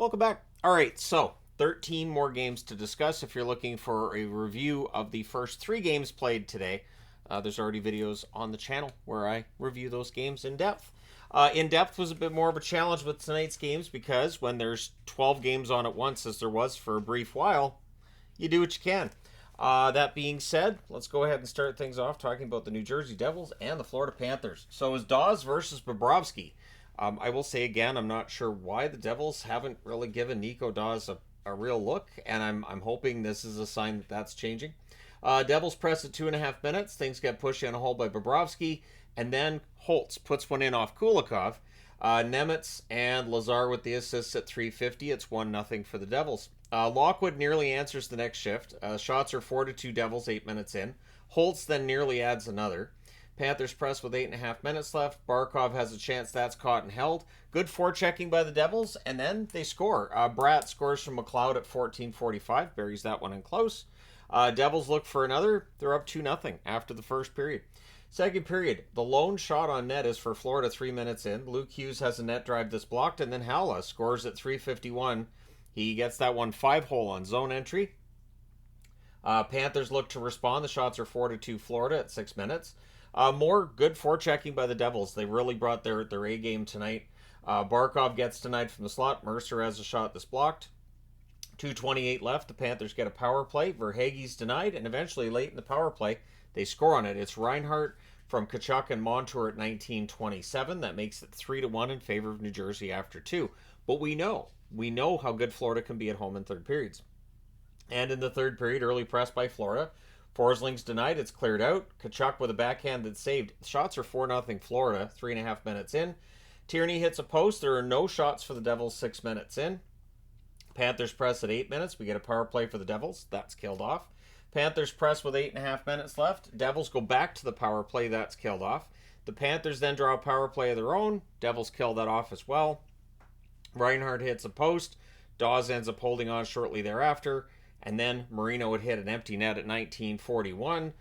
Welcome back. All right, so 13 more games to discuss. If you're looking for a review of the first 3 games played today, there's already videos on the channel where I review those games in depth. In depth was a bit more of a challenge with tonight's games because when there's 12 games on at once, as there was for a brief while, you do what you can. That being said, let's go ahead and start things off talking about the New Jersey Devils and the Florida Panthers. So it was Dawes versus Bobrovsky. I will say again, I'm not sure why the Devils haven't really given Nico Dawes a real look, and I'm hoping this is a sign that that's changing. Devils press at 2.5 minutes. Things get pushed in a hole by Bobrovsky, and then Holtz puts one in off Kulikov. Nemitz and Lazar with the assists at 3:50. It's 1-0 for the Devils. Lockwood nearly answers the next shift. Shots are 4-2 Devils 8 minutes in. Holtz then nearly adds another. Panthers press with 8.5 minutes left. Barkov has a chance. That's caught and held. Good forechecking by the Devils, and then they score. Bratt scores from McLeod at 14:45. Buries that one in close. Devils look for another. They're up 2-0 after the first period. Second period, the lone shot on net is for Florida 3 minutes in. Luke Hughes has a net drive that's blocked, and then Haula scores at 3:51. He gets that one 5-hole on zone entry. Panthers look to respond. The shots are 4-2 Florida at 6 minutes. More good forechecking by the Devils. They really brought their A game tonight. Barkov gets tonight from the slot. Mercer has a shot that's blocked. 2:28 left. The Panthers get a power play. Verhaeghe's denied, and eventually late in the power play, they score on it. It's Reinhart from Tkachuk and Montour at 19:27. That makes it 3-1 in favor of New Jersey after 2. But we know how good Florida can be at home in third periods. And in the third period, early press by Florida. Forsling's denied. It's cleared out. Tkachuk with a backhand that's saved. Shots are 4-0 Florida, 3.5 minutes in. Tierney hits a post. There are no shots for the Devils 6 minutes in. Panthers press at 8 minutes. We get a power play for the Devils. That's killed off. Panthers press with 8.5 minutes left. Devils go back to the power play. That's killed off. The Panthers then draw a power play of their own. Devils kill that off as well. Reinhart hits a post. Dawes ends up holding on shortly thereafter. And then Marino would hit an empty net at 19:41.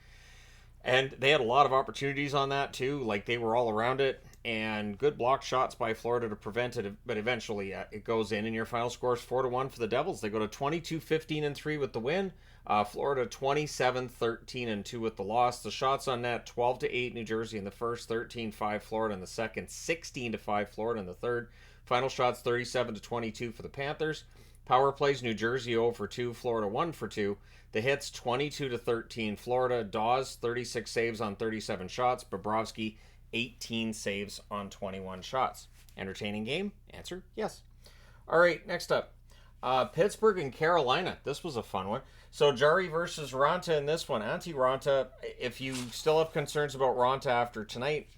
And they had a lot of opportunities on that too. Like, they were all around it. And good block shots by Florida to prevent it. But eventually it goes in, and your final score is 4-1 for the Devils. They go to 22-15-3 with the win. Florida 27-13-2 with the loss. The shots on net 12-8 New Jersey in the first, 13-5 Florida in the second, 16-5 Florida in the third. Final shots 37-22 for the Panthers. Power plays New Jersey 0-2, Florida 1-2. The hits 22-13 Florida. Dawes 36 saves on 37 shots. Bobrovsky 18 saves on 21 shots. Entertaining game? Answer, yes. All right, next up. Pittsburgh and Carolina. This was a fun one. So Jari versus Ranta in this one. Antti Ranta, if you still have concerns about Ranta after tonight,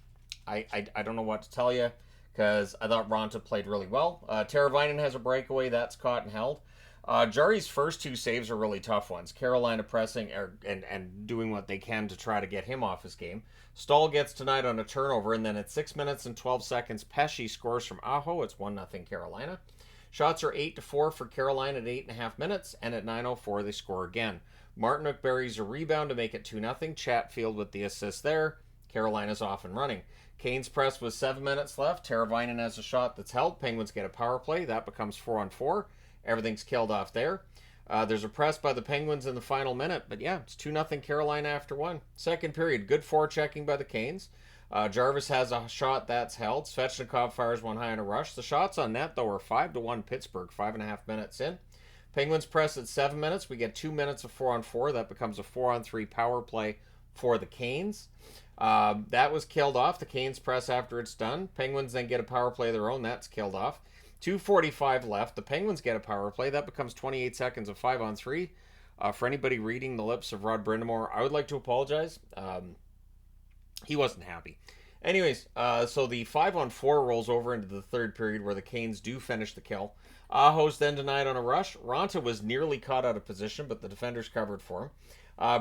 I don't know what to tell you, because I thought Ranta played really well. Teravainen has a breakaway. That's caught and held. Jari's first 2 saves are really tough ones. Carolina pressing and doing what they can to try to get him off his game. Stahl gets tonight on a turnover, and then at 6 minutes and 12 seconds, Pesce scores from Aho. It's 1-0 Carolina. Shots are 8-4 for Carolina at 8.5 minutes, and at 9:04 they score again. Martinook buries a rebound to make it 2-0. Chatfield with the assist there. Carolina's off and running. Canes press with 7 minutes left. Teravainen has a shot that's held. Penguins get a power play. That becomes 4-4. Everything's killed off there. There's a press by the Penguins in the final minute, but yeah, it's 2-0 Carolina after 1. Second period, good forechecking by the Canes. Jarvis has a shot that's held. Svechnikov fires one high on a rush. The shots on net, though, are 5-1 Pittsburgh, 5.5 minutes in. Penguins press at 7 minutes. We get 2 minutes of 4-4. That becomes a 4-3 power play for the Canes. That was killed off. The Canes press after it's done. Penguins then get a power play of their own. That's killed off. 2:45 left. The Penguins get a power play. That becomes 28 seconds of 5-3. For anybody reading the lips of Rod Brindamore, I would like to apologize. He wasn't happy. Anyways, so the 5-4 rolls over into the third period where the Canes do finish the kill. Aho's then denied on a rush. Ranta was nearly caught out of position, but the defenders covered for him.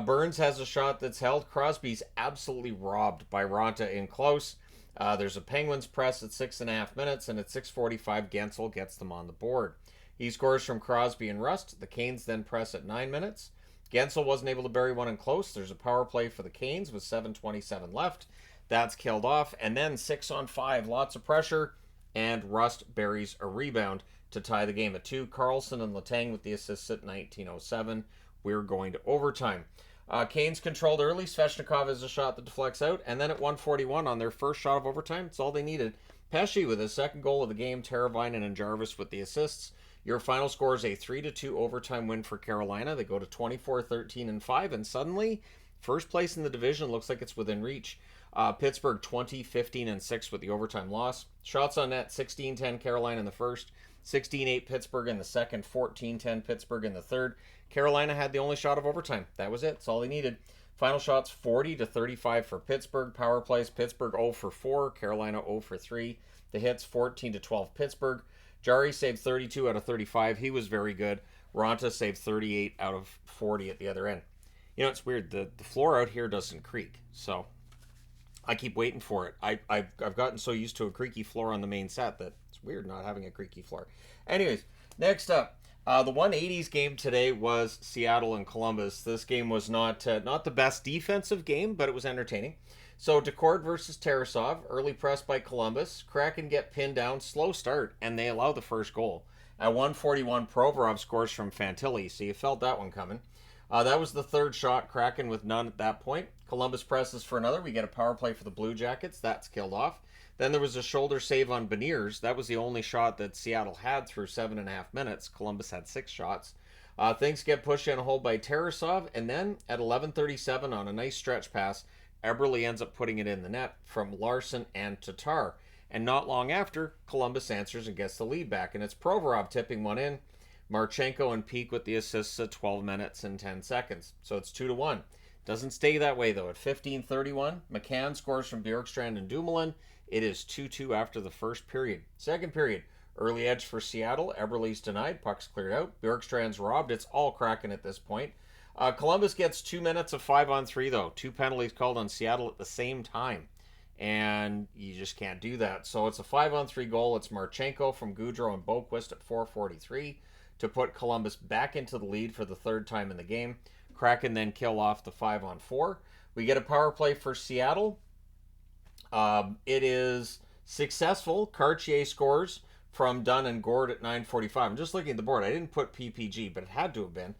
Burns has a shot that's held. Crosby's absolutely robbed by Ranta in close. There's a Penguins press at 6.5 minutes, and at 6:45, Gensel gets them on the board. He scores from Crosby and Rust. The Canes then press at 9 minutes. Gensel wasn't able to bury one in close. There's a power play for the Canes with 7:27 left. That's killed off. And then 6-on-5, lots of pressure, and Rust buries a rebound to tie the game at 2. Carlson and Letang with the assists at 19:07. We're going to overtime. Canes controlled early. Svechnikov has a shot that deflects out. And then at 1:41 on their first shot of overtime, it's all they needed. Pesci with his second goal of the game. Teravainen and Jarvis with the assists. Your final score is a 3-2 overtime win for Carolina. They go to 24-13-5. And suddenly, first place in the division looks like it's within reach. Pittsburgh 20-15-6 with the overtime loss. Shots on net 16-10 Carolina in the first. 16-8 Pittsburgh in the second. 14-10 Pittsburgh in the third. Carolina had the only shot of overtime. That was it. That's all they needed. Final shots 40-35 for Pittsburgh. Power plays Pittsburgh 0 for 4. Carolina 0 for 3. The hits 14-12 Pittsburgh. Jari saved 32 out of 35. He was very good. Ronta saved 38 out of 40 at the other end. You know, it's weird. The floor out here doesn't creak. So I keep waiting for it. I've gotten so used to a creaky floor on the main set that it's weird not having a creaky floor. Anyways, next up. The 180s game today was Seattle and Columbus. This game was not the best defensive game, but it was entertaining. So Decord versus Tarasov, early press by Columbus. Kraken get pinned down, slow start, and they allow the first goal. At 1:41, Provorov scores from Fantilli, so you felt that one coming. That was the third shot, Kraken with none at that point. Columbus presses for another. We get a power play for the Blue Jackets. That's killed off. Then there was a shoulder save on Beniers. That was the only shot that Seattle had through 7.5 minutes. Columbus had 6 shots. Things get pushed in a hole by Tarasov. And then at 11:37 on a nice stretch pass, Eberle ends up putting it in the net from Larson and Tatar. And not long after, Columbus answers and gets the lead back. And it's Provorov tipping one in. Marchenko and Peak with the assists at 12 minutes and 10 seconds. So it's 2-1. Doesn't stay that way, though. At 15:31, McCann scores from Bjorkstrand and Dumoulin. It is 2-2 after the first period. Second period, early edge for Seattle. Eberle's denied. Puck's cleared out. Bjorkstrand's robbed. It's all Kraken at this point. Columbus gets 2 minutes of 5-on-3, though. 2 penalties called on Seattle at the same time. And you just can't do that. So it's a 5-on-3 goal. It's Marchenko from Goudreau and Boquist at 4:43 to put Columbus back into the lead for the third time in the game. Kraken then kill off the 5-on-4. We get a power play for Seattle. It is successful. Cartier scores from Dunn and Gord at 9:45. I'm just looking at the board. I didn't put PPG, but it had to have been.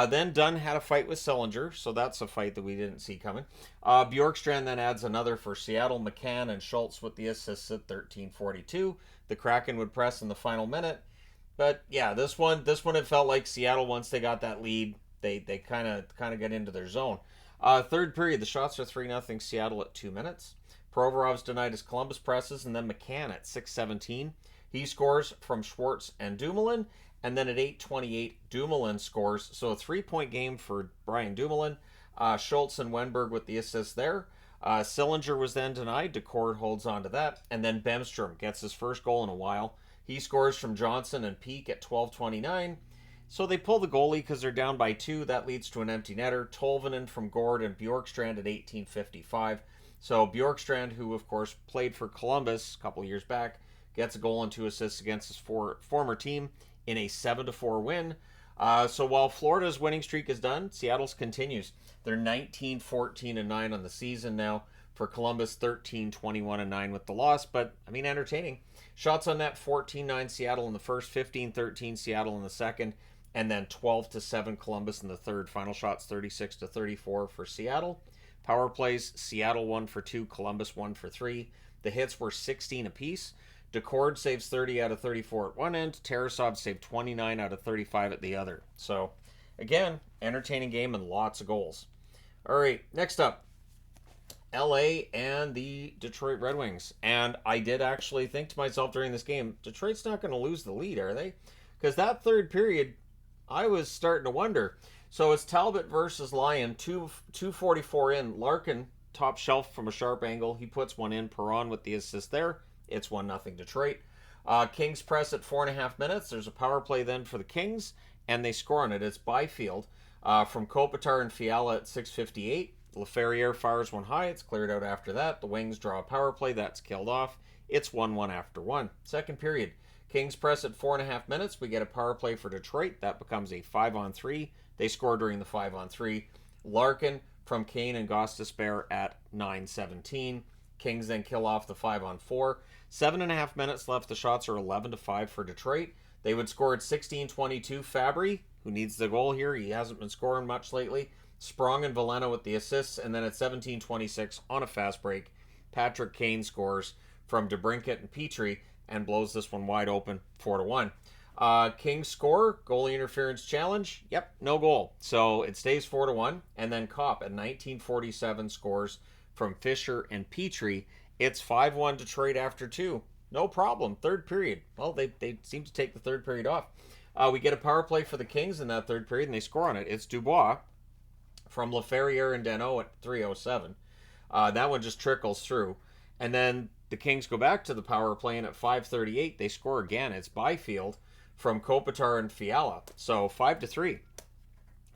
Then Dunn had a fight with Sillinger, so that's a fight that we didn't see coming. Bjorkstrand then adds another for Seattle. McCann and Schultz with the assists at 13:42. The Kraken would press in the final minute. But yeah, this one it felt like Seattle, once they got that lead, they kind of get into their zone. Third period, the shots are 3-0 Seattle at 2 minutes. Provorov's denied as Columbus presses, and then McCann at 6:17. He scores from Schwartz and Dumoulin, and then at 8:28, Dumoulin scores. So a 3-point game for Brian Dumoulin. Schultz and Wenberg with the assists there. Sillinger was then denied. Decord holds on to that. And then Bemstrom gets his first goal in a while. He scores from Johnson and Peak at 12:29. So they pull the goalie because they're down by 2. That leads to an empty netter. Tolvanen from Gord and Bjorkstrand at 18:55. So Bjorkstrand, who of course played for Columbus a couple years back, gets a goal and 2 assists against his former team in a 7-4 win. So while Florida's winning streak is done, Seattle's continues. They're 19-14-9 on the season now. For Columbus, 13-21-9 with the loss, but I mean, entertaining. Shots on net, 14-9 Seattle in the first, 15-13 Seattle in the second, and then 12-7 Columbus in the third. Final shots, 36-34 for Seattle. Power plays, Seattle 1 for 2, Columbus 1 for 3. The hits were 16 apiece. Decord saves 30 out of 34 at one end. Tarasov saved 29 out of 35 at the other. So, again, entertaining game and lots of goals. All right, next up, LA and the Detroit Red Wings. And I did actually think to myself during this game, Detroit's not going to lose the lead, are they? Because that third period, I was starting to wonder. So it's Talbot versus Lyon, 2:44 in. Larkin, top shelf from a sharp angle. He puts one in. Perron with the assist there. It's 1-0 Detroit. Kings press at 4.5 minutes. There's a power play then for the Kings, and they score on it. It's Byfield from Kopitar and Fiala at 6:58. LaFerriere fires one high. It's cleared out after that. The Wings draw a power play. That's killed off. It's 1-1 after 1. Second period. Kings press at 4.5 minutes. We get a power play for Detroit. That becomes a 5-on-3. They score during the 5-on-3. Larkin from Kane and Gostisbehere at 9:17. Kings then kill off the 5-on-4. 7.5 minutes left. The shots are 11-5 for Detroit. They would score at 16-22. Fabry, who needs the goal here, he hasn't been scoring much lately. Sprong and Velena with the assists, and then at 17-26 on a fast break, Patrick Kane scores from DeBrincat and Petrie and blows this one wide open, 4-1. King's score, goalie interference challenge. Yep, no goal. So it stays 4-1. And then Kopp at 19:47 scores from Fisher and Petrie. It's 5-1 Detroit after 2. No problem. Third period. Well, they seem to take the third period off. We get a power play for the Kings in that third period, and they score on it. It's Dubois from LaFerriere and Dano at 3:07. That one just trickles through. And then the Kings go back to the power play, and at 5:38, they score again. It's Byfield from Kopitar and Fiala. So 5-3.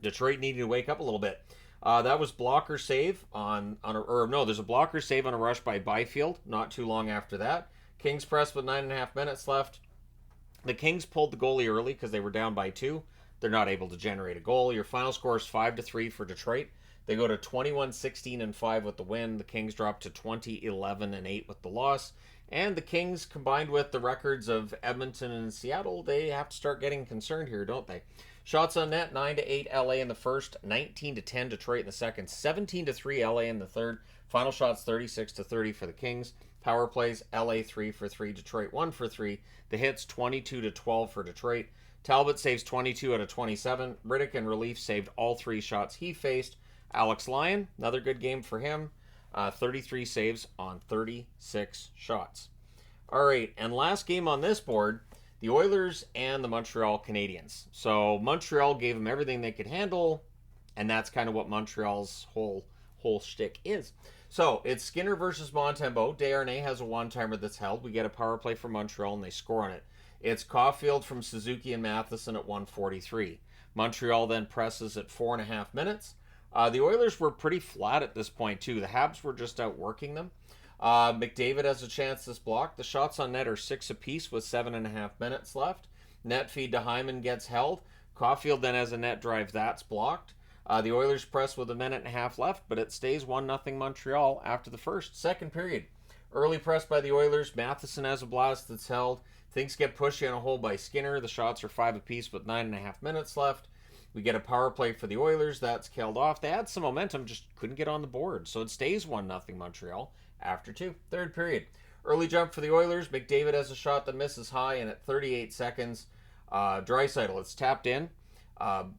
Detroit needed to wake up a little bit. That was blocker save there's a blocker save on a rush by Byfield not too long after that. Kings press with 9.5 minutes left. The Kings pulled the goalie early because they were down by 2. They're not able to generate a goal. Your final score is 5-3 for Detroit. They go to 21-16-5 with the win. The Kings drop to 20-11-8 with the loss. And the Kings, combined with the records of Edmonton and Seattle, they have to start getting concerned here, don't they? Shots on net, 9-8 LA in the first, 19-10 Detroit in the second, 17-3 LA in the third. Final shots, 36-30 for the Kings. Power plays, LA 3-for-3, Detroit 1-for-3. The hits, 22-12 for Detroit. Talbot saves 22 out of 27. Riddick in relief saved all 3 shots he faced. Alex Lyon, another good game for him. 33 saves on 36 shots. All right, and last game on this board, the Oilers and the Montreal Canadiens. So Montreal gave them everything they could handle, and that's kind of what Montreal's whole shtick is. So it's Skinner versus Montembeault. Desharnais has a one-timer that's held. We get a power play from Montreal, and they score on it. It's Caulfield from Suzuki and Matheson at 1:43. Montreal then presses at 4.5 minutes. The Oilers were pretty flat at this point, too. The Habs were just outworking them. McDavid has a chance this block. The shots on net are 6 apiece with 7.5 minutes left. Net feed to Hyman gets held. Caulfield then has a net drive. That's blocked. The Oilers press with 1.5 left, but it stays 1-0 Montreal after the first. Second period. Early press by the Oilers. Matheson has a blast that's held. Things get pushy on a hole by Skinner. The shots are 5 apiece with 9.5 minutes left. We get a power play for the Oilers. That's killed off. They had some momentum, just couldn't get on the board. So it stays 1-0 Montreal after 2. Third period. Early jump for the Oilers. McDavid has a shot that misses high, and at 38 seconds, Draisaitl, it's tapped in.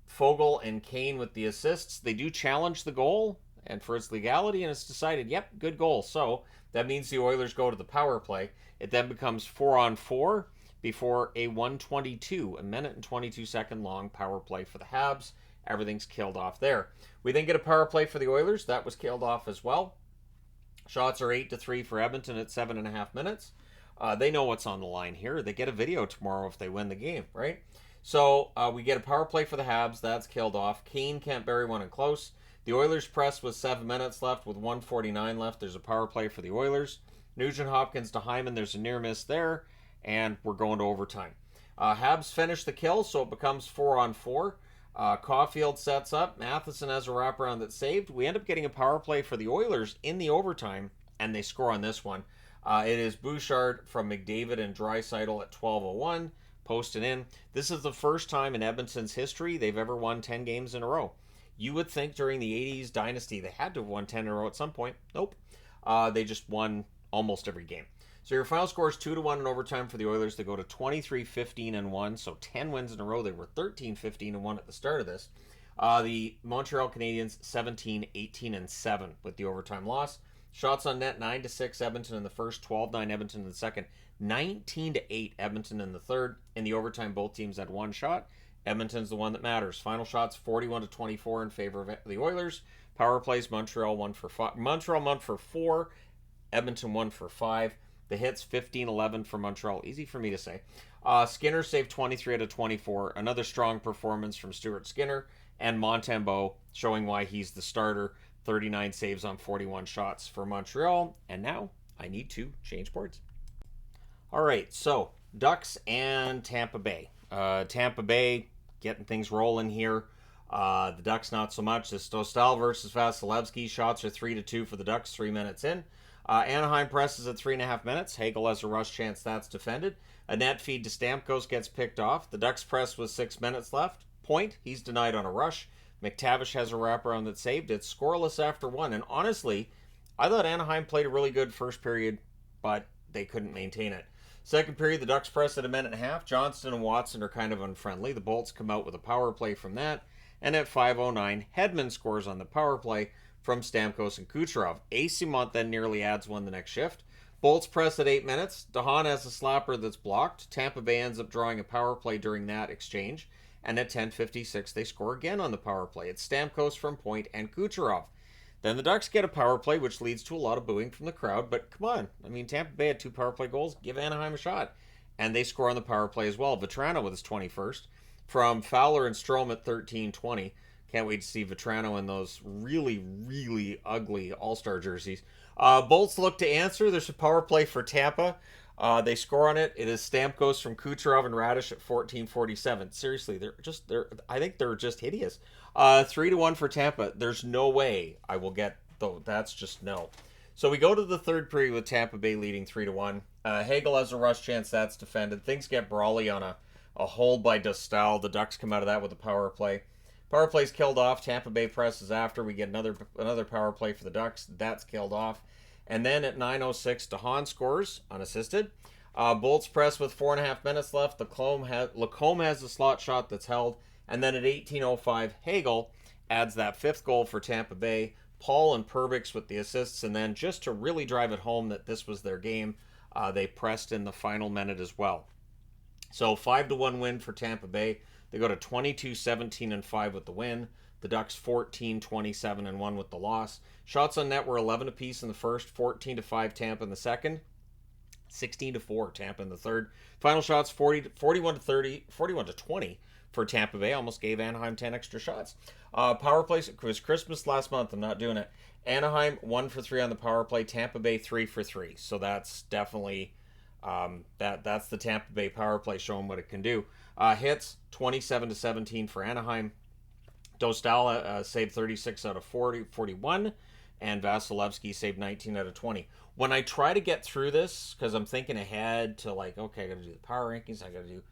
Fogle and Kane with the assists. They do challenge the goal and for its legality, and it's decided, yep, good goal. So that means the Oilers go to the power play. It then becomes 4-on-4 before a 1:22, a minute and 22 second long power play for the Habs. Everything's killed off there. We then get a power play for the Oilers. That was killed off as well. Shots are 8-3 for Edmonton at 7.5 minutes. They know what's on the line here. They get a video tomorrow if they win the game, right? So we get a power play for the Habs. That's killed off. Kane can't bury one in close. The Oilers press with 7 minutes left with 1:49 left. There's a power play for the Oilers. Nugent Hopkins to Hyman. There's a near miss there. And we're going to overtime. Habs finish the kill, so it becomes 4-on-4. Caulfield sets up. Matheson has a wraparound that's saved. We end up getting a power play for the Oilers in the overtime, and they score on this one. It is Bouchard from McDavid and Draisaitl at 12:01, posted in. This is the first time in Edmonton's history they've ever won 10 games in a row. You would think during the 80s dynasty they had to have won 10 in a row at some point. Nope. They just won almost every game. So your final score is 2-1 in overtime for the Oilers. They go to 23-15-1, so 10 wins in a row. They were 13-15-1 at the start of this. The Montreal Canadiens 17-18-7 with the overtime loss. Shots on net 9-6 Edmonton in the first, 12-9 Edmonton in the second, 19-8 Edmonton in the third. In the overtime, both teams had one shot. Edmonton's the one that matters. Final shots 41-24 in favor of the Oilers. Power plays Montreal 1 for 5. Montreal 1 for 4. Edmonton 1 for 5. The hits 15-11 for Montreal. Easy for me to say. Skinner saved 23 out of 24. Another strong performance from Stuart Skinner. And Montembeault showing why he's the starter. 39 saves on 41 shots for Montreal. And now I need to change boards. All right, so Ducks and Tampa Bay. Tampa Bay getting things rolling here. The Ducks not so much. It's Dostal versus Vasilevsky. Shots are 3-2 for the Ducks 3 minutes in. Anaheim presses at 3.5 minutes. Hagel has a rush chance. That's defended. A net feed to Stamkos gets picked off. The Ducks press with 6 minutes left. Point, he's denied on a rush. McTavish has a wraparound that's saved. It's scoreless after 1. And honestly, I thought Anaheim played a really good first period, but they couldn't maintain it. Second period, the Ducks press at 1.5. Johnston and Watson are kind of unfriendly. The Bolts come out with a power play from that. And at 5:09, Hedman scores on the power play from Stamkos and Kucherov. Eyssimont then nearly adds one the next shift. Bolts press at 8 minutes. DeHaan has a slapper that's blocked. Tampa Bay ends up drawing a power play during that exchange. And at 10:56, they score again on the power play. It's Stamkos from Point and Kucherov. Then the Ducks get a power play, which leads to a lot of booing from the crowd. But come on. I mean, Tampa Bay had 2 power play goals. Give Anaheim a shot. And they score on the power play as well. Vetrano with his 21st. From Fowler and Strome at 13:20. Can't wait to see Vetrano in those really, really ugly All-Star jerseys. Bolts look to answer. There's a power play for Tampa. They score on it. It is Stamkos from Kucherov and Radish at 14:47. Seriously, I think they're just hideous. 3-1 for Tampa. There's no way I will get, though. That's just no. So we go to the third period with Tampa Bay leading 3-1. Hagel has a rush chance. That's defended. Things get brawly on a hold by Dostal. The Ducks come out of that with a power play. Power play's killed off. Tampa Bay presses after. We get another power play for the Ducks. That's killed off. And then at 9:06, DeHaan scores unassisted. Bolts press with 4.5 minutes left. Lacombe has a slot shot that's held. And then at 18:05, Hagel adds that 5th goal for Tampa Bay. Paul and Perbix with the assists. And then just to really drive it home that this was their game, they pressed in the final minute as well. So 5-1 win for Tampa Bay. They go to 22-17-5 with the win. The Ducks 14-27-1 with the loss. Shots on net were 11 apiece in the first, 14-5 Tampa in the second, 16-4 Tampa in the third. Final shots 41-20 for Tampa Bay. Almost gave Anaheim 10 extra shots. Power plays, it was Christmas last month. I'm not doing it. Anaheim 1 for 3 on the power play. Tampa Bay 3 for 3. So that's definitely that's the Tampa Bay power play showing what it can do. Hits 27-17 for Anaheim. Dostal saved 36 out of 41, and Vasilevsky saved 19 out of 20. When I try to get through this, because I'm thinking ahead to like, okay, I got to do the power rankings, I got to do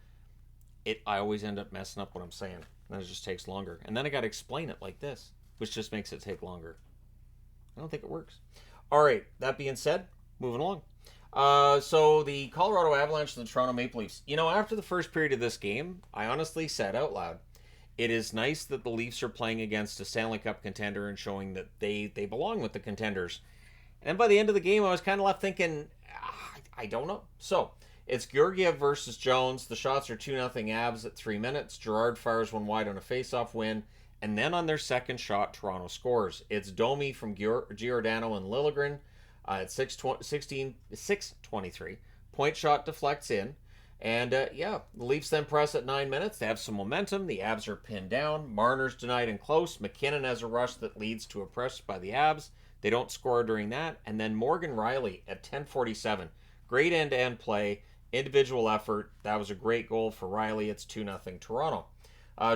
it, I always end up messing up what I'm saying, and it just takes longer. And then I got to explain it like this, which just makes it take longer. I don't think it works. All right, that being said, moving along. So the Colorado Avalanche and the Toronto Maple Leafs. You know, after the first period of this game, I honestly said out loud, it is nice that the Leafs are playing against a Stanley Cup contender and showing that they belong with the contenders. And then by the end of the game, I was kind of left thinking, I don't know. So it's Georgiev versus Jones. The shots are 2-0 Avs at 3 minutes. Gerard fires one wide on a faceoff win. And then on their second shot, Toronto scores. It's Domi from Giordano and Liljegren at 6:23. Point shot deflects in. And, the Leafs then press at 9 minutes. They have some momentum. The Avs are pinned down. Marner's denied and close. McKinnon has a rush that leads to a press by the Avs. They don't score during that. And then Morgan Rielly at 10:47. Great end-to-end play. Individual effort. That was a great goal for Rielly. It's 2-0 Toronto.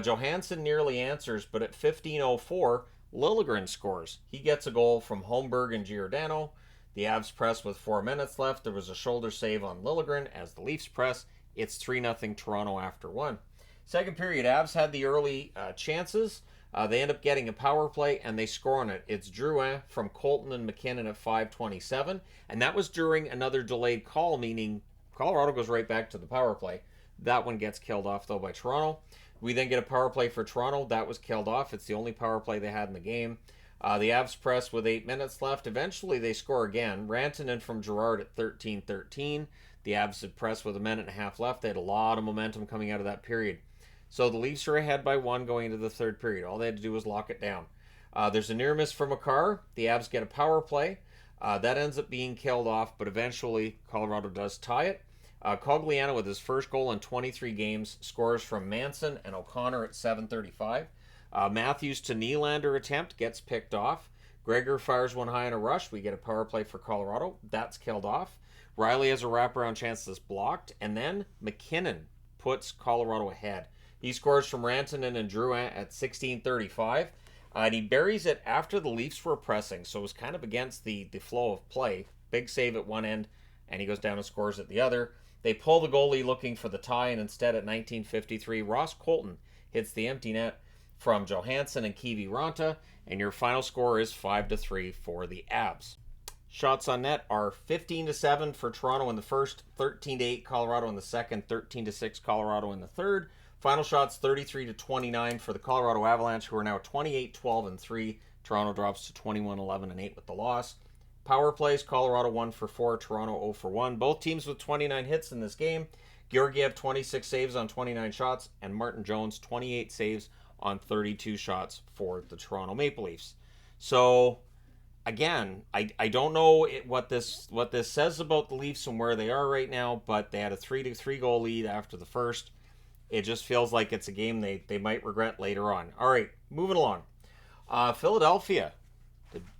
Johansson nearly answers, but at 15:04, Liljegren scores. He gets a goal from Holmberg and Giordano. The Avs press with 4 minutes left. There was a shoulder save on Liljegren as the Leafs press. It's 3-0 Toronto after 1. Second period, Avs had the early chances. They end up getting a power play, and they score on it. It's Drouin from Colton and McKinnon at 5:27, and that was during another delayed call, meaning Colorado goes right back to the power play. That one gets killed off, though, by Toronto. We then get a power play for Toronto. That was killed off. It's the only power play they had in the game. The Avs press with 8 minutes left. Eventually, they score again. Rantanen from Gerard at 13:13. The Avs had pressed with 1.5 minutes left. They had a lot of momentum coming out of that period. So the Leafs are ahead by 1 going into the third period. All they had to do was lock it down. There's a near miss from Makar. The Avs get a power play. That ends up being killed off, but eventually Colorado does tie it. Cogliano, with his first goal in 23 games, scores from Manson and O'Connor at 7:35. Matthews to Nylander attempt gets picked off. Gregor fires one high in a rush. We get a power play for Colorado. That's killed off. Rielly has a wraparound chance that's blocked. And then McKinnon puts Colorado ahead. He scores from Rantanen and Drouin at 16:35. And he buries it after the Leafs were pressing. So it was kind of against the flow of play. Big save at one end, and he goes down and scores at the other. They pull the goalie looking for the tie, and instead at 19:53, Ross Colton hits the empty net from Johansson and Kiviranta, and your final score is 5-3 for the Abs. Shots on net are 15-7 for Toronto in the first, 13-8 Colorado in the second, 13-6 Colorado in the third. Final shots 33-29 for the Colorado Avalanche, who are now 28-12-3. Toronto drops to 21-11-8 with the loss. Power plays, Colorado 1 for 4, Toronto 0 for 1. Both teams with 29 hits in this game. Georgiev 26 saves on 29 shots, and Martin Jones 28 saves on 32 shots for the Toronto Maple Leafs. So again, I don't know what this says about the Leafs and where they are right now, but they had a 3-3 goal lead after the first. It just feels like it's a game they might regret later on. All right, moving along. Philadelphia,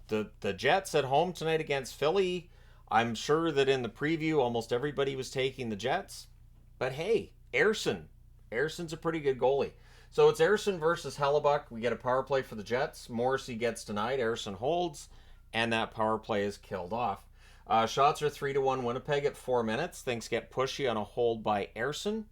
the Jets at home tonight against Philly. I'm sure that in the preview, almost everybody was taking the Jets, but hey, Erson's a pretty good goalie. So it's Ersson versus Hellebuck. We get a power play for the Jets. Morrissey gets denied. Ersson holds, and that power play is killed off. Shots are 3-1 Winnipeg at 4 minutes. Things get pushy on a hold by Ersson.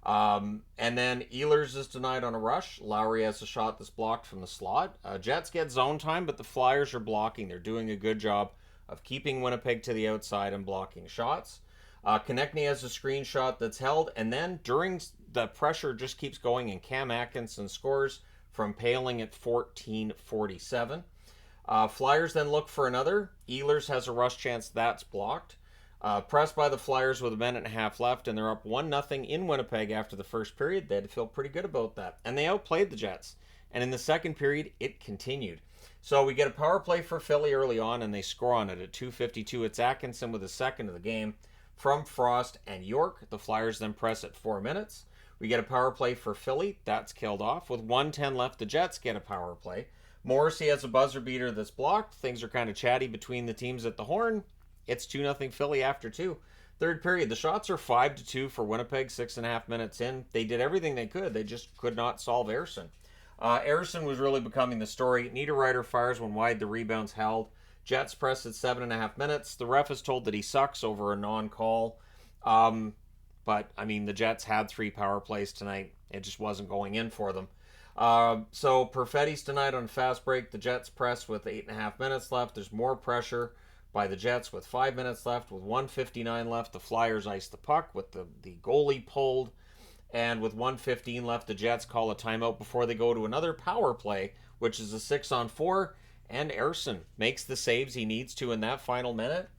And then Ehlers is denied on a rush. Lowry has a shot that's blocked from the slot. Jets get zone time, but the Flyers are blocking. They're doing a good job of keeping Winnipeg to the outside and blocking shots. Konechny has a screenshot that's held, and then during the pressure just keeps going, and Cam Atkinson scores from Paling at 14:47. Flyers then look for another. Ehlers has a rush chance that's blocked. Pressed by the Flyers with a minute and a half left, and they're up 1-0 in Winnipeg after the first period. They had to feel pretty good about that. And they outplayed the Jets. And in the second period, it continued. So we get a power play for Philly early on, and they score on it at 2:52. It's Atkinson with a second of the game from Frost and York. The Flyers then press at 4 minutes. We get a power play for Philly. That's killed off. With 1:10 left, the Jets get a power play. Morrissey has a buzzer beater that's blocked. Things are kind of chatty between the teams at the horn. It's 2-0 Philly after 2. Third period, the shots are 5-2 for Winnipeg, 6.5 minutes in. They did everything they could. They just could not solve Ersson. Ersson was really becoming the story. Niederreiter fires when wide, the rebounds held. Jets press at 7.5 minutes. The ref is told that he sucks over a non-call. But, I mean, the Jets had 3 power plays tonight. It just wasn't going in for them. So Perfetti's denied on fast break. The Jets press with 8.5 minutes left. There's more pressure by the Jets with 5 minutes left. With 1:59 left, the Flyers ice the puck with the goalie pulled. And with 1:15 left, the Jets call a timeout before they go to another power play, which is a 6-on-4. And Ersson makes the saves he needs to in that final minute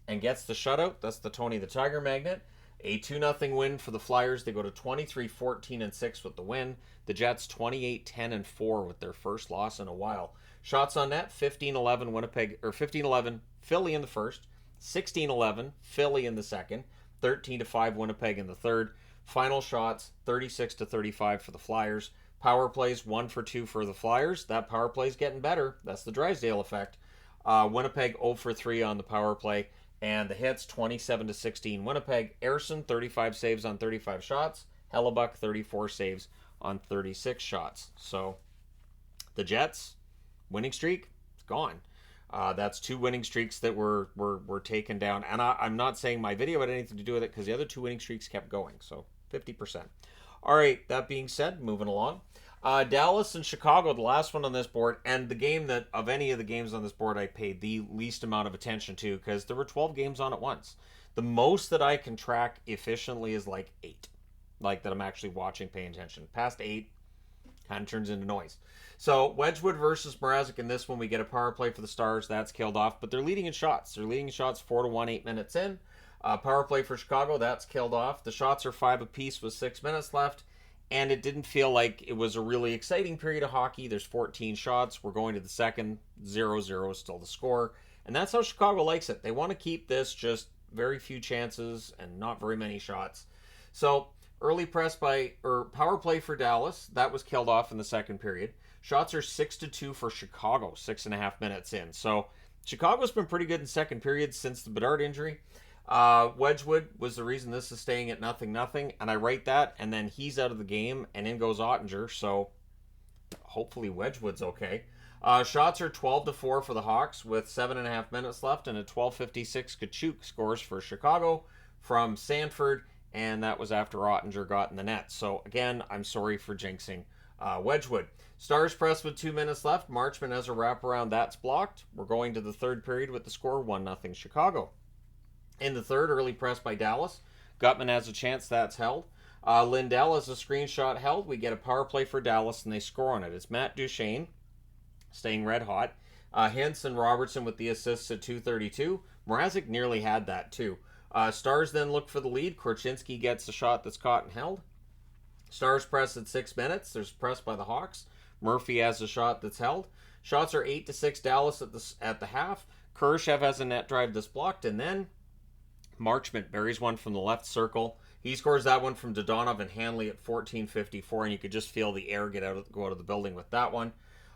and gets the shutout. That's the Tony the Tiger Magnet. A 2-0 win for the Flyers. They go to 23-14-6 with the win. The Jets 28-10-4 with their first loss in a while. Shots on net, 15-11 Winnipeg, or 15-11 Philly in the first, 16-11 Philly in the second, 13-5 Winnipeg in the third. Final shots, 36-35 for the Flyers. Power plays, 1 for 2 for the Flyers. That power play's getting better. That's the Drysdale effect. Winnipeg 0 for 3 on the power play. And the hits, 27-16 Winnipeg. Ersson, 35 saves on 35 shots. Hellebuck, 34 saves on 36 shots. So the Jets, winning streak, it's gone. That's 2 winning streaks that were taken down. And I'm not saying my video had anything to do with it because the other 2 winning streaks kept going. So 50%. All right, that being said, moving along. Dallas and Chicago, the last one on this board, and the game that, of any of the games on this board, I paid the least amount of attention to because there were 12 games on at once. The most that I can track efficiently is like 8. Like that I'm actually watching, paying attention. Past 8 kind of turns into noise. So Wedgwood versus Mrazek in this one, we get a power play for the Stars. That's killed off, but they're leading in shots. They're leading in shots 4-1, 8 minutes in. Power play for Chicago, that's killed off. The shots are 5 apiece with 6 minutes left, and it didn't feel like it was a really exciting period of hockey. There's 14 shots. We're going to the second. 0-0 is still the score, and that's how Chicago likes it. They want to keep this just very few chances and not very many shots. So early press power play for Dallas, that was killed off in the second period. Shots are 6-2 for Chicago, 6.5 minutes in. So Chicago's been pretty good in second period since the Bedard injury. Wedgwood was the reason this is staying at 0-0, and I write that, and then he's out of the game, and in goes Ottinger, so hopefully Wedgwood's okay. Shots are 12-4 for the Hawks with 7.5 minutes left, and at 12:56, Kachuk scores for Chicago from Sanford, and that was after Ottinger got in the net. So again, I'm sorry for jinxing Wedgwood. Stars press with 2 minutes left. Marchman has a wraparound. That's blocked. We're going to the third period with the score 1-0 Chicago. In the third, early press by Dallas. Gutman has a chance. That's held. Lindell has a screenshot held. We get a power play for Dallas, and they score on it. It's Matt Duchesne staying red hot. Hintz and Robertson with the assists at 2:32. Mrazek nearly had that too. Stars then look for the lead. Korchinski gets a shot that's caught and held. Stars press at 6 minutes. There's press by the Hawks. Murphy has a shot that's held. Shots are 8-6 Dallas at the half. Kurashev has a net drive that's blocked, and then Marchment buries one from the left circle. He scores that one from Dodonov and Hanley at 14:54, and you could just feel the air go out of the building with that one.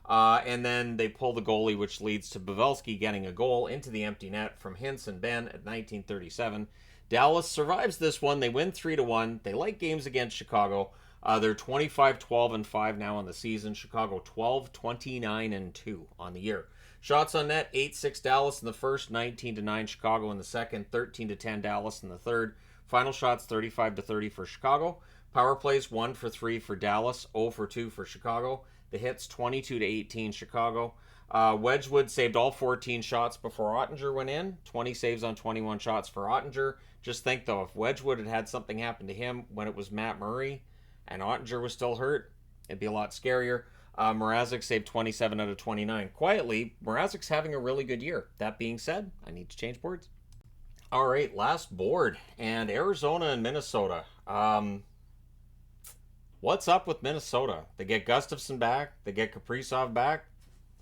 And then they pull the goalie, which leads to Pavelski getting a goal into the empty net from Hintz and Ben at 19:37. Dallas survives this one. They win 3-1. They like games against Chicago. They're 25-12-5 now on the season. Chicago 12-29-2 on the year. Shots on net, 8-6 Dallas in the first, 19-9 Chicago in the second, 13-10 Dallas in the third. Final shots, 35-30 for Chicago. Power plays, 1 for 3 for Dallas, 0 for 2 for Chicago. The hits, 22-18 Chicago. Wedgwood saved all 14 shots before Ottinger went in. 20 saves on 21 shots for Ottinger. Just think, though, if Wedgwood had had something happen to him when it was Matt Murray and Ottinger was still hurt, it'd be a lot scarier. Mrazek saved 27 out of 29. Quietly, Mrazek's having a really good year. That being said, I need to change boards. All right, last board. And Arizona and Minnesota. What's up with Minnesota? They get Gustafsson back. They get Kaprizov back.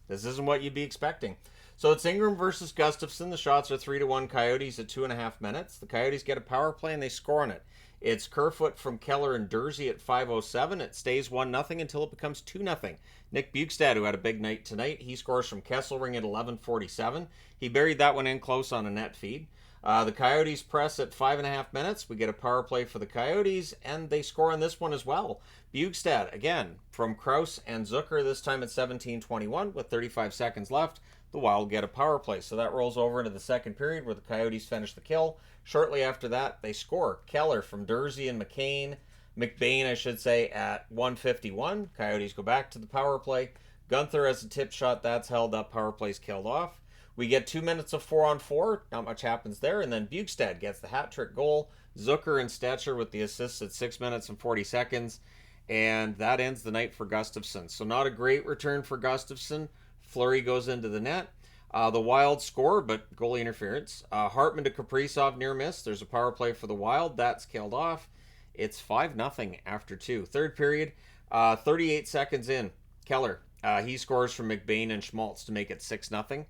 This isn't what you'd be expecting. So it's Ingram versus Gustafsson. The shots are 3-1 Coyotes at 2.5 minutes. The Coyotes get a power play and they score on it. It's Kerfoot from Keller and Dursey at 5:07. It stays 1-0 until it becomes 2-0. Nick Bukestad, who had a big night tonight, he scores from Kesselring at 11:47. He buried that one in close on a net feed. The Coyotes press at 5.5 minutes. We get a power play for the Coyotes, and they score on this one as well. Bukestad, again, from Krause and Zucker, this time at 17:21 with 35 seconds left. The Wild get a power play. So that rolls over into the second period where the Coyotes finish the kill. Shortly after that, they score. Keller from Dursey and McBain, I should say, at 1:51. Coyotes go back to the power play. Gunther has a tip shot. That's held up. Power play's killed off. We get 2 minutes of 4-on-4. Not much happens there. And then Bukestad gets the hat-trick goal. Zucker and Stetcher with the assists at 6 minutes and 40 seconds. And that ends the night for Gustafsson. So not a great return for Gustafsson. Fleury goes into the net. The Wild score, but goalie interference. Hartman to Kaprizov near miss. There's a power play for the Wild. That's killed off. It's 5-0 after 2. Third period, 38 seconds in. Keller, he scores from McBain and Schmaltz to make it 6-0.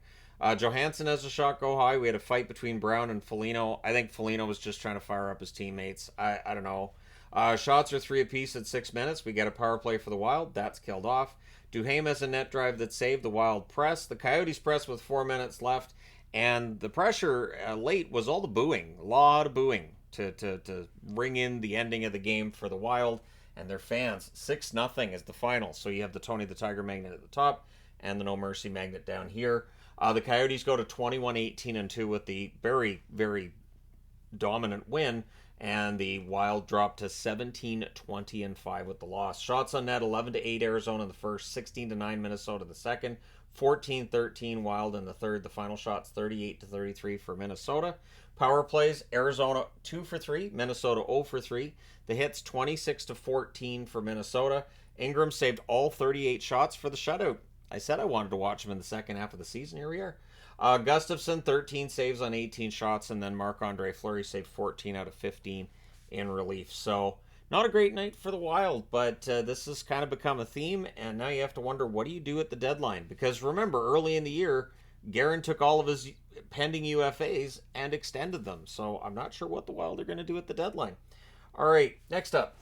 Johansson has a shot go high. We had a fight between Brown and Foligno. I think Foligno was just trying to fire up his teammates. I don't know. Shots are 3 apiece at 6 minutes. We get a power play for the Wild. That's killed off. Duhaime has a net drive that saved the Wild press. The Coyotes press with 4 minutes left. And the pressure late was all the booing. A lot of booing to ring in the ending of the game for the Wild and their fans. 6-0 is the final. So you have the Tony the Tiger magnet at the top and the No Mercy magnet down here. The Coyotes go to 21-18-2 with the very, very dominant win. And the Wild dropped to 17-20-5 with the loss. Shots on net, 11-8 Arizona in the first, 16-9 Minnesota the second, 14-13 Wild in the third. The final shots, 38-33 for Minnesota. Power plays, Arizona 2 for 3, Minnesota 0 for 3. The hits, 26-14 for Minnesota. Ingram saved all 38 shots for the shutout. I said I wanted to watch him in the second half of the season. Here we are. Gustafsson, 13 saves on 18 shots, and then Marc-Andre Fleury saved 14 out of 15 in relief. So, not a great night for the Wild, but this has kind of become a theme, and now you have to wonder, what do you do at the deadline? Because remember, early in the year, Guerin took all of his pending UFAs and extended them. So, I'm not sure what the Wild are going to do at the deadline. All right, next up.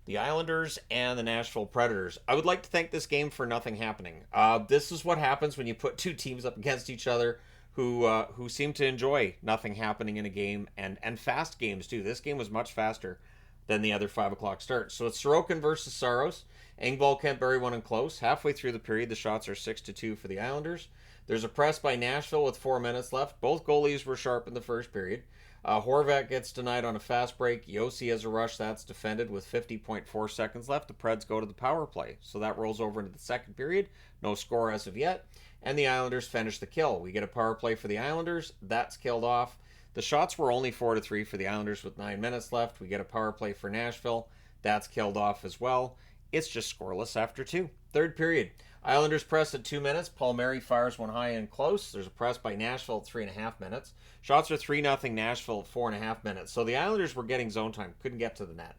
The Islanders and the Nashville Predators. I would like to thank this game for nothing happening. This is what happens when you put two teams up against each other who seem to enjoy nothing happening in a game, and fast games too. This game was much faster than the other 5 o'clock start. So it's Sorokin versus Saros. Engvall can't bury one in close. Halfway through the period, the shots are 6-2 for the Islanders. There's a press by Nashville with 4 minutes left. Both goalies were sharp in the first period. Horvat gets denied on a fast break. Josi has a rush. That's defended with 50.4 seconds left. The Preds go to the power play. So that rolls over into the second period. No score as of yet. And the Islanders finish the kill. We get a power play for the Islanders. That's killed off. The shots were only 4-3 for the Islanders with 9 minutes left. We get a power play for Nashville. That's killed off as well. It's just scoreless after 2. Third period. Islanders press at 2 minutes. Palmieri fires one high and close. There's a press by Nashville at 3.5 minutes. Shots are 3-0 Nashville at 4.5 minutes. So the Islanders were getting zone time. Couldn't get to the net.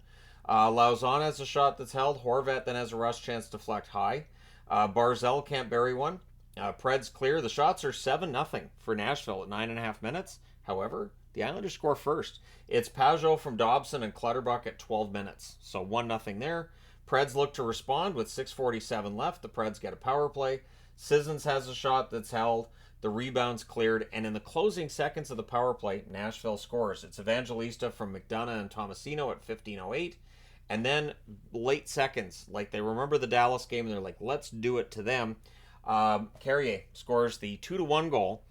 Lauzon has a shot that's held. Horvat then has a rush chance to deflect high. Barzal can't bury one. Preds clear. The shots are 7-0 for Nashville at 9.5 minutes. However, the Islanders score first. It's Pajot from Dobson and Clutterbuck at 12 minutes. So 1-0 there. Preds look to respond with 6:47 left. The Preds get a power play. Sissons has a shot that's held. The rebound's cleared. And in the closing seconds of the power play, Nashville scores. It's Evangelista from McDonough and Tomasino at 15:08. And then late seconds, like they remember the Dallas game, and they're like, let's do it to them. Carrier scores the 2-1 goal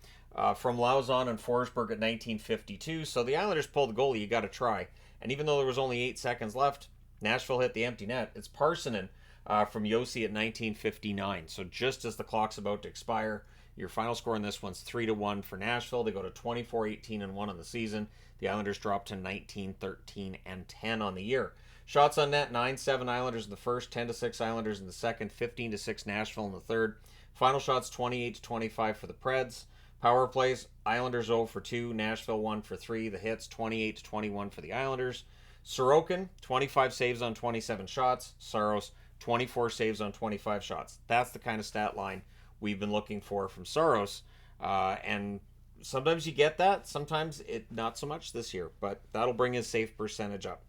from Lauzon and Forsberg at 19:52. So the Islanders pulled the goalie. You got to try. And even though there was only 8 seconds left, Nashville hit the empty net. It's Parsonen from Josi at 19:59. So just as the clock's about to expire, your final score in this one's 3-1 for Nashville. They go to 24-18-1 on the season. The Islanders drop to 19-13-10 on the year. Shots on net, 9-7 Islanders in the first, 10-6 Islanders in the second, 15-6 Nashville in the third. Final shots, 28-25 for the Preds. Power plays, Islanders 0 for 2, Nashville 1 for 3. The hits, 28-21 for the Islanders. Sorokin, 25 saves on 27 shots. Saros, 24 saves on 25 shots. That's the kind of stat line we've been looking for from Saros. And sometimes you get that. Sometimes not so much this year. But that'll bring his save percentage up.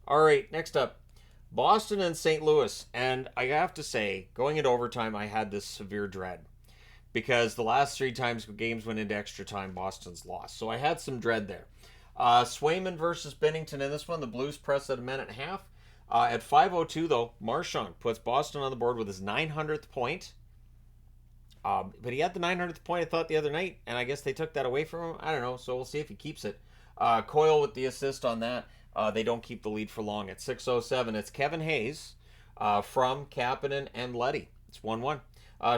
All right, next up. Boston and St. Louis. And I have to say, going into overtime, I had this severe dread. Because the last 3 times games went into extra time, Boston's lost. So I had some dread there. Swayman versus Binnington in this one. The Blues press at 1.5 minutes. At 5:02, though, Marchand puts Boston on the board with his 900th point. But he had the 900th point, I thought, the other night, and I guess they took that away from him. I don't know, so we'll see if he keeps it. Coyle with the assist on that. They don't keep the lead for long. At 6:07, it's Kevin Hayes from Kapanen and Leddy. It's 1-1.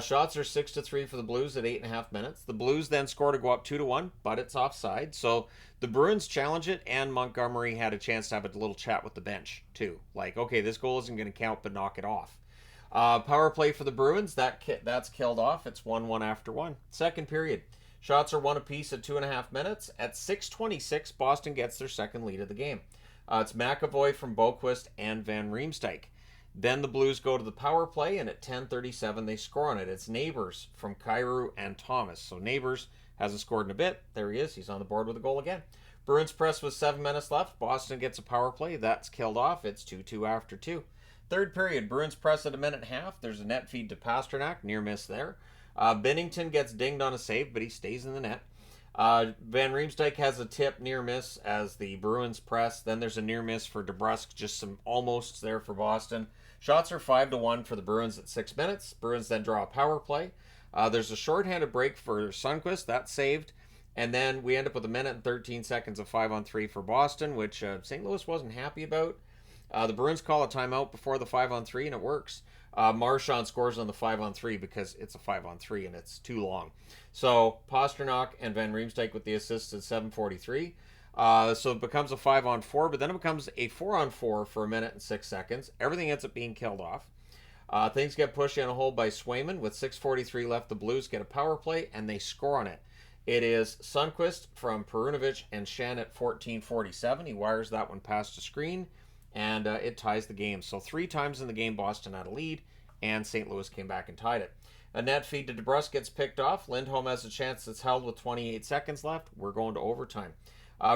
Shots are 6-3 for the Blues at 8.5 minutes. The Blues then score to go up 2-1, but it's offside. So the Bruins challenge it, and Montgomery had a chance to have a little chat with the bench, too. Like, okay, this goal isn't going to count, but knock it off. Power play for the Bruins, that's killed off. It's 1-1 after 1. Second period. Shots are 1 apiece at 2.5 minutes. At 6:26, Boston gets their second lead of the game. It's McAvoy from Boquist and Van Riemsdyk. Then the Blues go to the power play, and at 10:37, they score on it. It's Neighbors from Kyrou and Thomas. So Neighbors hasn't scored in a bit. There he is. He's on the board with a goal again. Bruins press with 7 minutes left. Boston gets a power play. That's killed off. It's 2-2 after 2. Third period, Bruins press at 1.5 minutes. There's a net feed to Pasternak. Near miss there. Binnington gets dinged on a save, but he stays in the net. Van Riemsdyk has a tip near miss as the Bruins press. Then there's a near miss for DeBrusk. Just some almosts there for Boston. Shots are 5-1 for the Bruins at 6 minutes. Bruins then draw a power play. There's a shorthanded break for Sundqvist. That's saved. And then we end up with 1 minute and 13 seconds of 5-on-3 for Boston, which St. Louis wasn't happy about. The Bruins call a timeout before the 5-on-3, and it works. Marchand scores on the 5-on-3 because it's a 5-on-3 and it's too long. So Pasternak and Van Riemsdyk with the assists at 7:43. So it becomes a 5-on-4, but then it becomes a 4-on-4 for 1 minute and 6 seconds. Everything ends up being killed off. Things get pushed in a hole by Swayman. With 6:43 left, the Blues get a power play, and they score on it. It is Sundqvist from Perunovic and Shannon at 14:47. He wires that one past the screen, and it ties the game. So 3 times in the game, Boston had a lead, and St. Louis came back and tied it. A net feed to DeBrusk gets picked off. Lindholm has a chance that's held with 28 seconds left. We're going to overtime.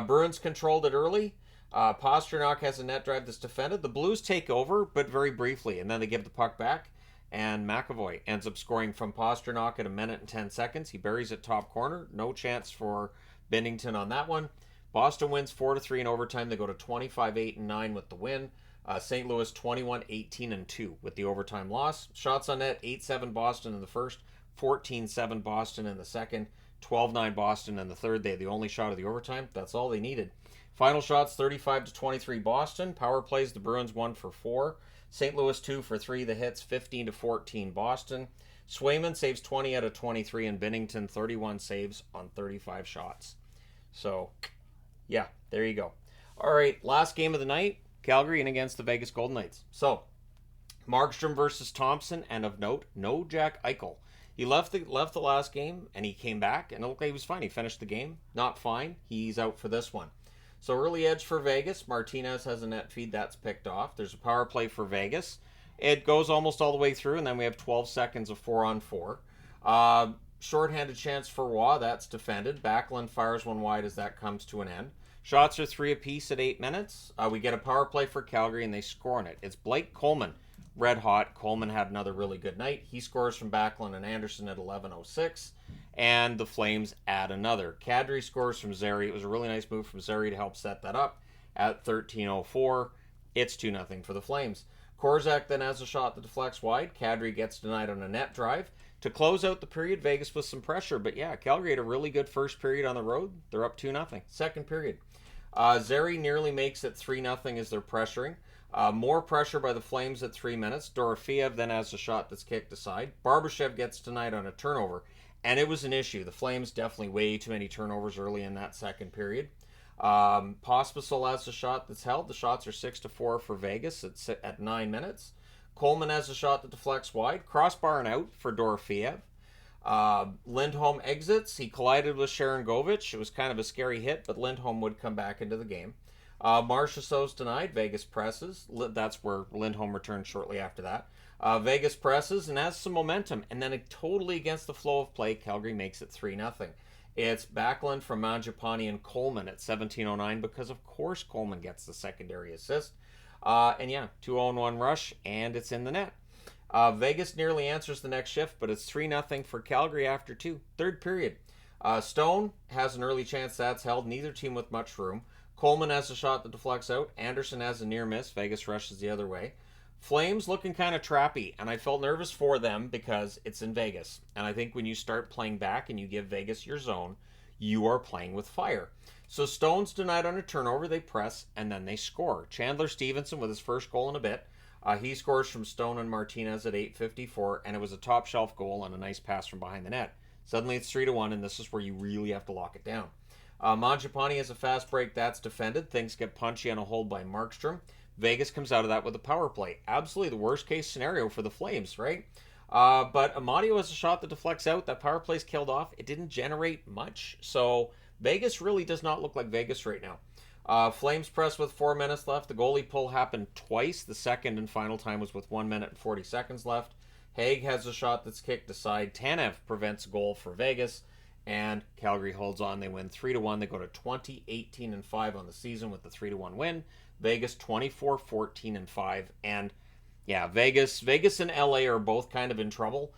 Bruins controlled it early. Pasternak has a net drive that's defended. The Blues take over, but very briefly, and then they give the puck back, and McAvoy ends up scoring from Pasternak at 1 minute and 10 seconds. He buries it top corner. No chance for Binnington on that one. Boston wins 4-3 in overtime. They go to 25-8-9 with the win. St. Louis 21-18-2 with the overtime loss. Shots on net, 8-7 Boston in the first, 14-7 Boston in the second, 12-9 Boston in the third. They had the only shot of the overtime. That's all they needed. Final shots, 35-23 Boston. Power plays, the Bruins 1 for 4. St. Louis 2 for 3. The hits, 15-14 Boston. Swayman saves 20 out of 23, and Binnington 31 saves on 35 shots. So, yeah, there you go. All right, last game of the night, Calgary in against the Vegas Golden Knights. So, Markstrom versus Thompson, and of note, no Jack Eichel. He left the last game, and he came back, and it looked like he was fine. He finished the game, not fine. He's out for this one. So early edge for Vegas. Martinez has a net feed. That's picked off. There's a power play for Vegas. It goes almost all the way through, and then we have 12 seconds of 4-on-4. Shorthanded chance for Waugh. That's defended. Backlund fires one wide as that comes to an end. Shots are 3 apiece at 8 minutes. We get a power play for Calgary, and they score on it. It's Blake Coleman. Red hot. Coleman had another really good night. He scores from Backlund and Anderson at 11:06. And the Flames add another. Kadri scores from Zary. It was a really nice move from Zary to help set that up at 13:04. It's 2-0 for the Flames. Korczak then has a shot that deflects wide. Kadri gets denied on a net drive. To close out the period, Vegas with some pressure. But yeah, Calgary had a really good first period on the road. They're up 2-0. Second period. Zary nearly makes it 3-0 as they're pressuring. More pressure by the Flames at 3 minutes. Dorofeev then has a shot that's kicked aside. Barbashev gets denied on a turnover. And it was an issue. The Flames definitely way too many turnovers early in that second period. Pospisil has a shot that's held. The shots are 6-4 for Vegas at 9 minutes. Coleman has a shot that deflects wide. Crossbar and out for Dorofeev. Lindholm exits. He collided with Sharon Govich. It was kind of a scary hit, but Lindholm would come back into the game. Marchessault's denied. Vegas presses. That's where Lindholm returned shortly after that. Vegas presses and has some momentum, and then totally against the flow of play, Calgary makes it 3-0. It's Backlund from Mangiapane and Coleman at 17:09 because, of course, Coleman gets the secondary assist. And yeah, 2-0-1 rush, and it's in the net. Vegas nearly answers the next shift, but it's 3-0 for Calgary after 2. Third period. Stone has an early chance that's held. Neither team with much room. Coleman has a shot that deflects out. Anderson has a near miss. Vegas rushes the other way. Flames looking kind of trappy, and I felt nervous for them because it's in Vegas. And I think when you start playing back and you give Vegas your zone, you are playing with fire. So Stone's denied on a turnover, they press, and then they score. Chandler Stevenson with his first goal in a bit. He scores from Stone and Martinez at 8:54, and it was a top shelf goal on a nice pass from behind the net. Suddenly it's 3-1, and this is where you really have to lock it down. Mangiapane has a fast break, that's defended. Things get punchy on a hold by Markstrom. Vegas comes out of that with a power play. Absolutely the worst case scenario for the Flames, right? But Amadio has a shot that deflects out. That power play's killed off. It didn't generate much. So Vegas really does not look like Vegas right now. Flames press with 4 minutes left. The goalie pull happened twice. The second and final time was with 1 minute and 40 seconds left. Haig has a shot that's kicked aside. Tanev prevents a goal for Vegas. And Calgary holds on. They win 3-1. They go to 20-18-5 on the season with the 3-1 win. Vegas 24-14-5. And yeah, Vegas and LA are both kind of in trouble.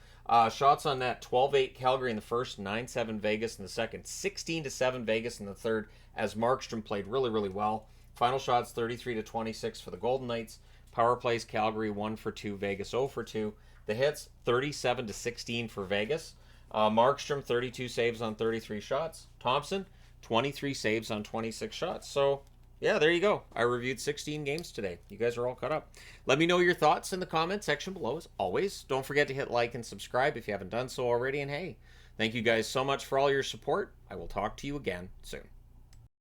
Shots on net, 12-8 Calgary in the first, 9-7 Vegas in the second, 16-7 Vegas in the third, as Markstrom played really, really well. Final shots, 33-26 for the Golden Knights. Power plays, Calgary 1 for 2, Vegas 0 for 2. The hits, 37-16 for Vegas. Markstrom, 32 saves on 33 shots. Thompson, 23 saves on 26 shots. So, yeah, there you go. I reviewed 16 games today. You guys are all caught up. Let me know your thoughts in the comment section below, as always. Don't forget to hit like and subscribe if you haven't done so already. And hey, thank you guys so much for all your support. I will talk to you again soon.